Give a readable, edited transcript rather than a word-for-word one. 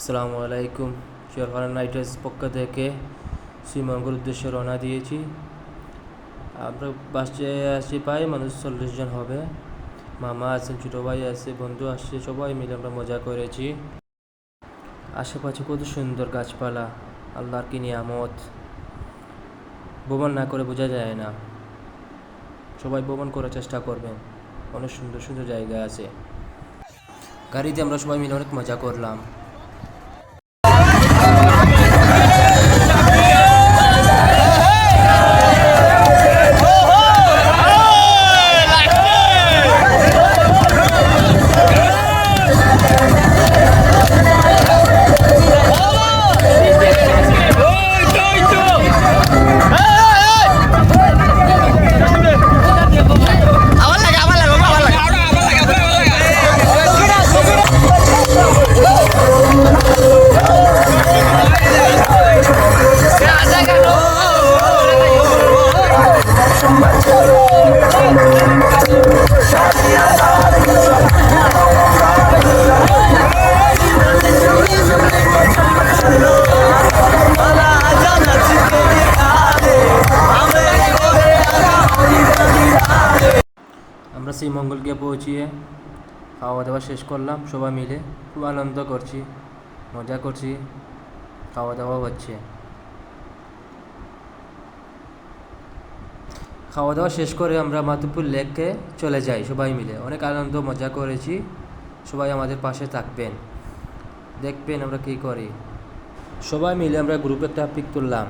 আসসালামু আলাইকুম। শিরোপাড়া night Riders পক্ষ থেকে শ্রীমঙ্গলের উদ্দেশ্যে রওনা দিয়েছি। আমরা বাসে আসি প্রায় মানুষ 40 জন হবে। মামা আছেন, ছোটো ভাই আছে, বন্ধু আসছে, সবাই মিলে আমরা মজা করেছি। আশেপাশে কত সুন্দর গাছপালা, আল্লাহর কি নিয়ামত, ভ্রমণ না করে বোঝা যায় না। সবাই ভ্রমণ করার চেষ্টা করবেন, অনেক সুন্দর সুন্দর জায়গা আছে। গাড়িতে আমরা সবাই মিলে অনেক মজা করলাম। আমরা শ্রীমঙ্গল গিয়ে পৌঁছিয়ে খাওয়া দাওয়া শেষ করলাম, সবাই মিলে খুব আনন্দ করছি, মজা করছি, খাওয়া দাওয়া হচ্ছে। খাওয়া দাওয়া শেষ করে আমরা মাধবপুর লেকে চলে যাই সবাই মিলে। অনেক আনন্দ মজা করেছি। সবাই আমাদের পাশে থাকবেন, দেখবেন আমরা কী করি। সবাই মিলে আমরা গ্রুপে একটা পিক তুললাম।